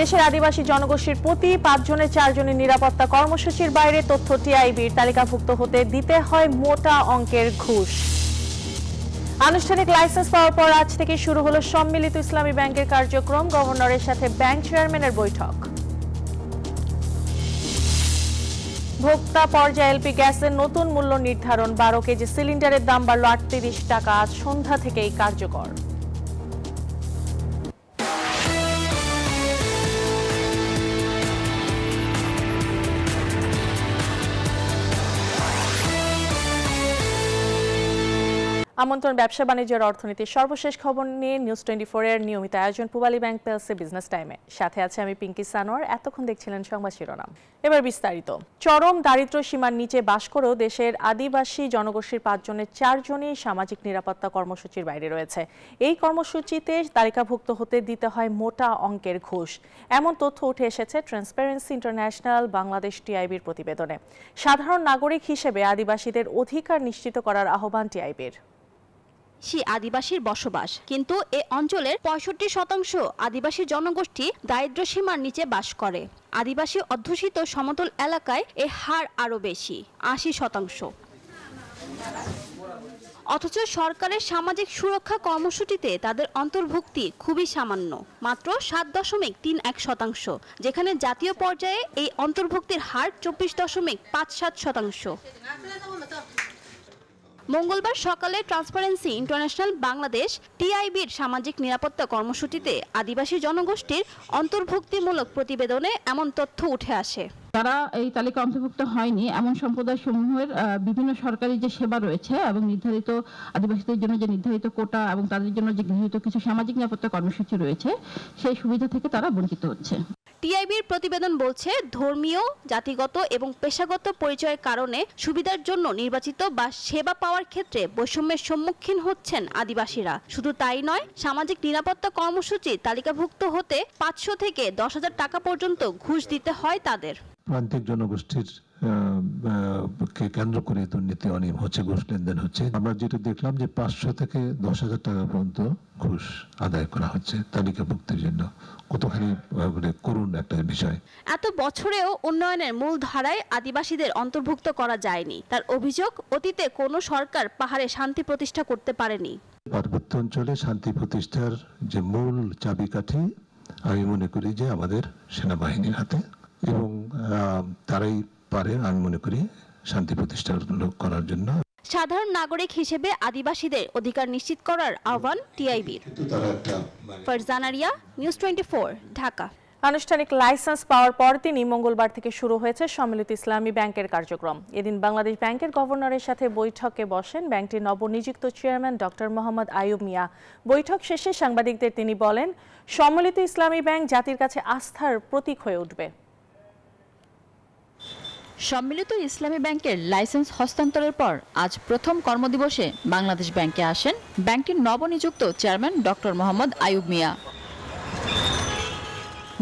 এদেশের আদিবাসী জনগোষ্ঠীর প্রতি 5 জনের 4 জনের নিরাপত্তা কর্মসূচির বাইরে তথ্য টিআইবির তালিকাভুক্ত হতে দিতে হয় মোটা অঙ্কের ঘুষ। আনুষ্ঠানিক লাইসেন্স পাওয়ার পর আজ থেকে শুরু হলো সম্মিলিত ইসলামী ব্যাংকের কার্যক্রম। গভর্নরের সাথে ব্যাংক চেয়ারম্যানের বৈঠক। ভোক্তা পর্যায়ে এলপি গ্যাসের নতুন মূল্য নির্ধারণ। 12 কেজি সিলিন্ডারের দাম বাড়ল 38 টাকা। আজ সন্ধ্যা থেকেই কার্যকর। আমন্ত্রণ ব্যবসা বাণিজ্যের অর্থনীতির সর্বশেষ খবর নিয়ে নিউজ 24 এর নিয়মিত আয়োজন পূবালী ব্যাংক প্লাসে বিজনেস টাইমে। সাথে আছে আমি পিঙ্কি সানোয়ার। এতক্ষণ দেখছিলেন সংবাদ শিরোনাম, এবার বিস্তারিত। চরম দারিদ্র্য সীমার নিচে বাস করেও দেশের আদিবাসী জনগোষ্ঠীর 5 জনের 4 জনই সামাজিক নিরাপত্তা কর্মসূচির বাইরে রয়েছে। এই কর্মসূচিতে তালিকাভুক্ত হতে দিতে হয় মোটা অঙ্কের ঘুষ। এমন তথ্য উঠে এসেছে ট্রান্সপারেন্সি ইন্টারন্যাশনাল বাংলাদেশ টিআইবির প্রতিবেদনে। সাধারণ নাগরিক হিসেবে আদিবাসীদের অধিকার নিশ্চিত করার আহ্বান টিআইবির। আদিবাসীর বসবাস, কিন্তু এ অঞ্চলের 65% আদিবাসী জনগোষ্ঠী দারিদ্র্য সীমার নিচে বাস করে। আদিবাসী অধ্যুষিত সমতল এলাকায় এ হার আরও বেশি, 80%। অথচ সরকারের সামাজিক সুরক্ষা কর্মসূচিতে তাদের অন্তর্ভুক্তি খুবই সামান্য, মাত্র 7.31%, যেখানে জাতীয় পর্যায়ে এই অন্তর্ভুক্তির হার 24.57%। মঙ্গলবার সকালে ট্রান্সপারেন্সি ইন্টারন্যাশনাল বাংলাদেশ টিআইবির সামাজিক নিরাপত্তা কর্মসূচিতে আদিবাসী জনগোষ্ঠীর অন্তর্ভুক্তিমূলক প্রতিবেদনে এমন তথ্য উঠে আসে। তারা এই তালিকা অন্তর্ভুক্ত হয়নি এমন সম্প্রদায় সমূহের বিভিন্ন সরকারি যে সেবা রয়েছে এবং নির্ধারিত আদিবাসীদের জন্য যে নির্ধারিত কোটা এবং তাদের জন্য যে গৃহীত কিছু সামাজিক নিরাপত্তা কর্মসূচি রয়েছে সেই সুবিধা থেকে তারা বঞ্চিত হচ্ছে। টিআইবির প্রতিবেদন বলছে, ধর্মীয়, জাতিগত এবং পেশাগত পরিচয়ের কারণে সুবিধার জন্য নির্বাচিত বা সেবা পাওয়ার ক্ষেত্রে বৈষম্যের সম্মুখীন হচ্ছেন আদিবাসীরা। শুধু তাই নয়, সামাজিক নিরাপত্তা কর্মসূচি তালিকাভুক্ত হতে 500 থেকে 10,000 টাকা পর্যন্ত ঘুষ দিতে হয় তাদের। প্রান্তিক জনগোষ্ঠীর কে কেন্দ্র করে দুর্নীতি অনিয়ম হচ্ছে, ঘুষ লেনদেন হচ্ছে। আমরা যেটা দেখলাম যে 500 থেকে 10,000 টাকা পর্যন্ত ঘুষ আদায় করা হচ্ছে তালিকাভুক্তির জন্য। কতখানি করুণ একটা বিষয়। এত বছরেও উন্নয়নের মূল ধারায় আদিবাসীদের অন্তর্ভুক্ত করা যায়নি। তার অভিযোগ, অতীতে কোনো সরকার পাহাড়ে শান্তি প্রতিষ্ঠা করতে পারেনি। পার্বত্য অঞ্চলে শান্তি প্রতিষ্ঠার যে মূল চাবিকাঠি আমি মনে করি যে আমাদের সেনাবাহিনীর হাতে, এবং তারাই পারে আমি মনে করি শান্তি প্রতিষ্ঠা করার জন্য। সাধারণ নাগরিক হিসেবে আদিবাসীদের অধিকার নিশ্চিত করার আহ্বান টিআইবির। ফারজানা রিয়া, নিউজ 24, ঢাকা। আনুষ্ঠানিক লাইসেন্স পাওয়ার পর দিনই মঙ্গলবার থেকে শুরু হয়েছে সম্মিলিত ইসলামী ব্যাংকের কার্যক্রম। এদিন বাংলাদেশ ব্যাংকের গভর্নরের সাথে বৈঠকে বসেন ব্যাংকটির নবনিযুক্ত চেয়ারম্যান ডক্টর মোহাম্মদ আইয়ুব মিয়া। বৈঠক শেষে সাংবাদিকদের তিনি বলেন, সম্মিলিত ইসলামী ব্যাংক জাতির কাছে আস্থার প্রতীক হয়ে উঠবে। সম্মিলিত ইসলামী ব্যাংকের লাইসেন্স হস্তান্তরের পর আজ প্রথম কর্মদিবসে বাংলাদেশ ব্যাংকে আসেন ব্যাংকটির নবনিযুক্ত চেয়ারম্যান ডক্টর মোহাম্মদ আইয়ুব মিয়া।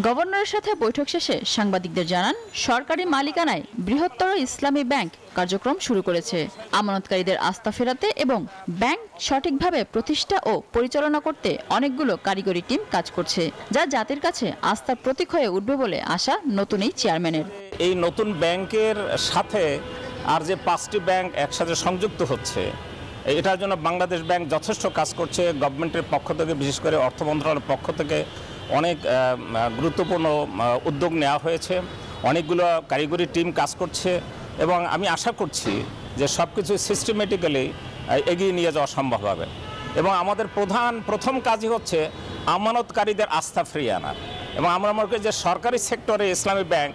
গভর্নরের সাথে বৈঠক শেষে সাংবাদিকদের জানান, সরকারি মালিকানায় বৃহত্তর ইসলামী ব্যাংক কার্যক্রম শুরু করেছে। আমানতকারীদের আস্থা ফেরাতে এবং ব্যাংক সঠিকভাবে প্রতিষ্ঠা ও পরিচালনা করতে অনেকগুলো কারিগরি টিম কাজ করছে, যা জাতির কাছে আস্থার প্রতীক হয়ে উঠবে বলে আশা নতুন এই চেয়ারম্যানের। এই নতুন ব্যাংকের সাথে আর যে 5টি ব্যাংক একসাথে সংযুক্ত হচ্ছে, এটার জন্য বাংলাদেশ ব্যাংক যথেষ্ট কাজ করছে। গভর্নমেন্টের পক্ষ থেকে, বিশেষ করে অর্থ মন্ত্রণালয়ের পক্ষ থেকে অনেক গুরুত্বপূর্ণ উদ্যোগ নেওয়া হয়েছে। অনেকগুলো কারিগরি টিম কাজ করছে এবং আমি আশা করছি যে সব কিছু সিস্টেমেটিক্যালি এগিয়ে নিয়ে যাওয়া সম্ভব হবে। এবং আমাদের প্রথম কাজই হচ্ছে আমানতকারীদের আস্থা ফিরিয়ে আনা, এবং আমরা মনে করি যে সরকারি সেক্টরে ইসলামী ব্যাংক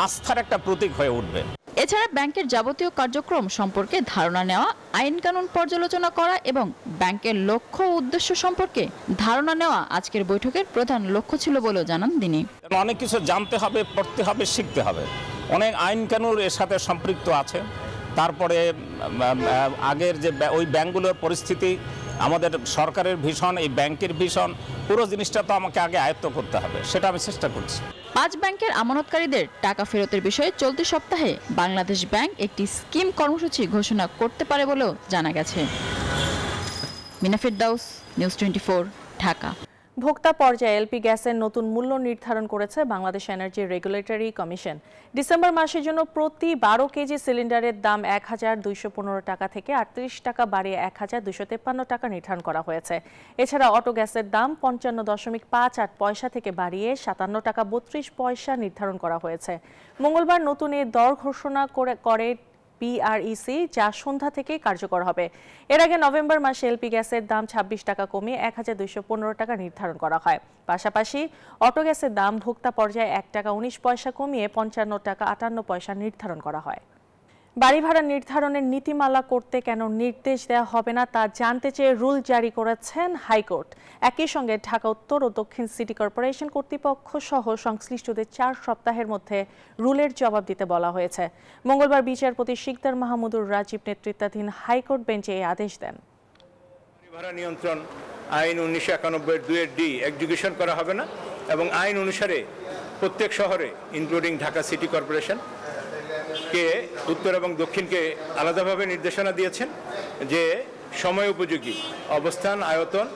আস্থার একটা প্রতীক হয়ে উঠবে। এছাড়া ব্যাংকের যাবতীয় কার্যক্রম সম্পর্কে ধারণা নেওয়া, আইন কানুন পর্যালোচনা করা এবং ব্যাংকের লক্ষ্য ও উদ্দেশ্য সম্পর্কে ধারণা নেওয়া আজকের বৈঠকের প্রধান লক্ষ্য ছিল বলেও জানান তিনি। অনেক কিছু জানতে হবে, পড়তে হবে, শিখতে হবে। অনেক আইন কানুন এর সাথে সম্পৃক্ত আছে। তারপরে আগের যে ওই ব্যাংকগুলোর পরিস্থিতি, আমাদের সরকারের ভিশন, এই ব্যাংকের ভিশন, পুরো জিনিসটা তো আমাকে আগে আয়ত্ত করতে হবে, সেটা আমি চেষ্টা করছি। 5 ব্যাংকের আমানতকারীদের টাকা ফেরতের বিষয়ে চলতি সপ্তাহে বাংলাদেশ ব্যাংক একটি স্কিম কর্মসূচি ঘোষণা করতে পারে বলেও জানা গেছে। মিনা ফেরদাউস, নিউজ 24, ঢাকা। ভোক্তা পর্যায়ে এলপি গ্যাসের নতুন মূল্য নির্ধারণ করেছে Bangladesh energy regulatory commission. December মাসের জন্য প্রতি 12 কেজি সিলিন্ডারের দাম 1215 টাকা থেকে 38 টাকা বাড়িয়ে 1253 টাকা নির্ধারণ করা হয়েছে। এছাড়া অটো গ্যাসের দাম 55.58 পয়সা থেকে বাড়িয়ে 57 টাকা 32 পয়সা নির্ধারণ করা হয়েছে। মঙ্গলবার নতুন এ দর ঘোষণা করে পিআরইসি, যা সন্ধ্যা থেকেই কার্যকর হবে। এর আগে নভেম্বর মাসে এলপি গ্যাসের দাম 26 টাকা কমিয়ে 1215 টাকা নির্ধারণ করা হয়। পাশাপাশি অটো গ্যাসের দাম ভোক্তা পর্যায়ে 1 টাকা 19 পয়সা কমিয়ে 55 টাকা 58 পয়সা নির্ধারণ করা হয়। বাড়ি ভাড়া নির্ধারণের নীতিমালা করতে কেন নির্দেশ দেওয়া হবে না তা জানতে চেয়ে রুল জারি করেছেন হাইকোর্ট। একই সঙ্গে ঢাকা উত্তর ও দক্ষিণ সিটি কর্পোরেশন কর্তৃপক্ষ সহ সংশ্লিষ্টদের 4 সপ্তাহের মধ্যে রুলের জবাব দিতে বলা হয়েছে। মঙ্গলবার বিচারপতি শিকদার মাহমুদুর রাজীব নেতৃত্বাধীন হাইকোর্ট বেঞ্চে এই আদেশ দেন। বাড়ি ভাড়া নিয়ন্ত্রণ আইন 1991 2 ডি এক্সিকিউশন করা হবে না এবং আইন অনুসারে প্রত্যেক শহরে ইনক্লুডিং ঢাকা সিটি কর্পোরেশন কে উত্তর এবং দক্ষিণকে আলাদাভাবে নির্দেশনা দিয়েছেন যে সময় উপযোগী অবস্থান, আয়তন,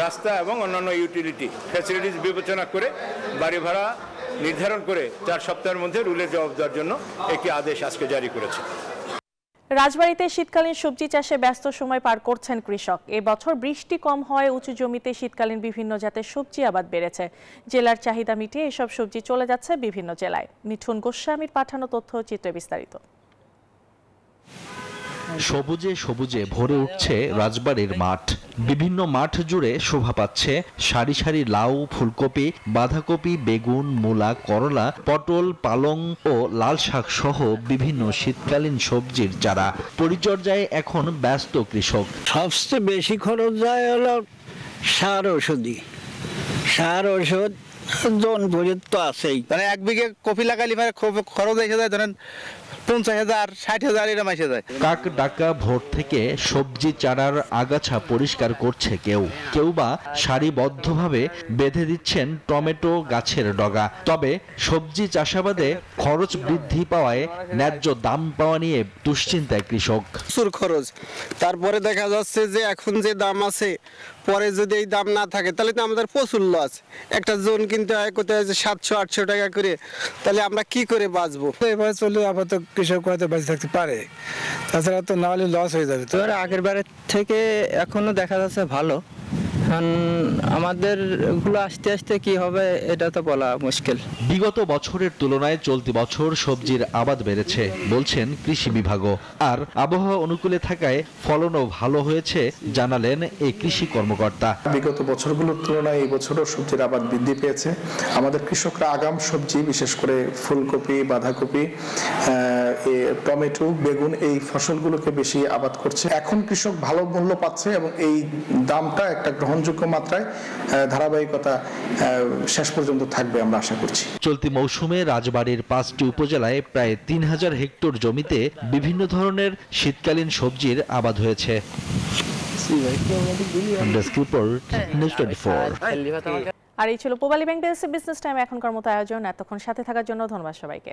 রাস্তা এবং অন্যান্য ইউটিলিটি ফ্যাসিলিটিস বিবেচনা করে বাড়ি ভাড়া নির্ধারণ করে 4 সপ্তাহের মধ্যে রুলের জবাব দেওয়ার জন্য একটি আদেশ আজকে জারি করেছে। রাজবাড়ীতে শীতকালীন সবজি চাষে ব্যস্ত সময় পার করছেন কৃষক। এবছর বৃষ্টি কম হওয়ায় উঁচু জমিতে শীতকালীন বিভিন্ন জাতের সবজি আবাদ বেড়েছে। জেলার চাহিদা মিটিয়ে এসব সবজি চলে যাচ্ছে বিভিন্ন জেলায়। মিঠুন গোস্বামীর পাঠানো তথ্য চিত্রে বিস্তারিত। সবুজে সবুজে ভরে উঠছে রাজবাড়ীর মাঠ। বিভিন্ন মাঠ জুড়ে শোভা পাচ্ছে সারি সারি লাউ, ফুলকপি, বাঁধাকপি, বেগুন, মূলা, করলা, পটল, পালং ও লাল শাক সহ বিভিন্ন শীতকালীন সবজির চারা। পরিচর্যায় এখন ব্যস্ত কৃষক। সবচেয়ে বেশি খরচ যায় হলো সার ওষুধ জন ভরিত তো আছেই। মানে 1 বিঘে কপি লাগাইলে খরচ এসে যায় ধরেন 50,000 60,000 এরকম এসে যায়। কাক ডাকা ভোর থেকে সবজি চারার আগাছা পরিষ্কার করছে কেউ বা সারিবদ্ধভাবে বেঁধে দিচ্ছেন টমেটো গাছের ডগা। তবে সবজি চাষাবাদে খরচ বৃদ্ধি পাওয়ায় ন্যায্য দাম পাওয়া নিয়ে দুশ্চিন্তায় কৃষক। প্রচুর খরচ, তারপরে দেখা যাচ্ছে যে এখন যে দাম আছে পরে যদি এই দাম না থাকে তাহলে তো আমাদের প্রচুর লস। একটা জোন কিনতে হয় কোথায় 700-800 টাকা করে, তাহলে আমরা কি করে বাঁচবো? এভাবে চললে আপাতত কৃষক হয়তো বেঁচে থাকতে পারে, তাছাড়া তো না হলে লস হয়ে যাবে। তো আগের বারের থেকে এখনো দেখা যাচ্ছে ভালো। আমাদের গুলো আস্তে আস্তে কি হবে এটা তো বলা মুশকিল। বিগত বছরের তুলনায় চলতি বছর সবজির আবাদ বেড়েছে বলছেন কৃষি বিভাগও। আর আবহাওয়া অনুকূলে থাকায় ফলনও ভালো হয়েছে জানালেন এই কৃষি কর্মকর্তা। বিগত বছরগুলোর তুলনায় এই বছরও সবজির আবাদ বৃদ্ধি পেয়েছে। আমাদের কৃষকরা আগাম সবজি, বিশেষ করে ফুলকপি, বাঁধাকপি, টমেটো, বেগুন এই ফসলগুলোকে বেশি আবাদ করছে। এখন কৃষক ভালো মূল্য পাচ্ছে এবং এই দামটা একটা গ্রহণযোগ্য মাত্রায় ধারাবাহিকতা শেষ পর্যন্ত থাকবে আমরা আশা করছি। চলতি মৌসুমে রাজবাড়ীর 5টি উপজেলায় প্রায় 3000 হেক্টর জমিতে বিভিন্ন ধরনের শীতকালীন সবজির আবাদ হয়েছে। আর এই ছিল পূবালী ব্যাংক বিজনেস টাইম এখনকার মতো আয়োজন। এতক্ষণ সাথে থাকার জন্য ধন্যবাদ সবাইকে।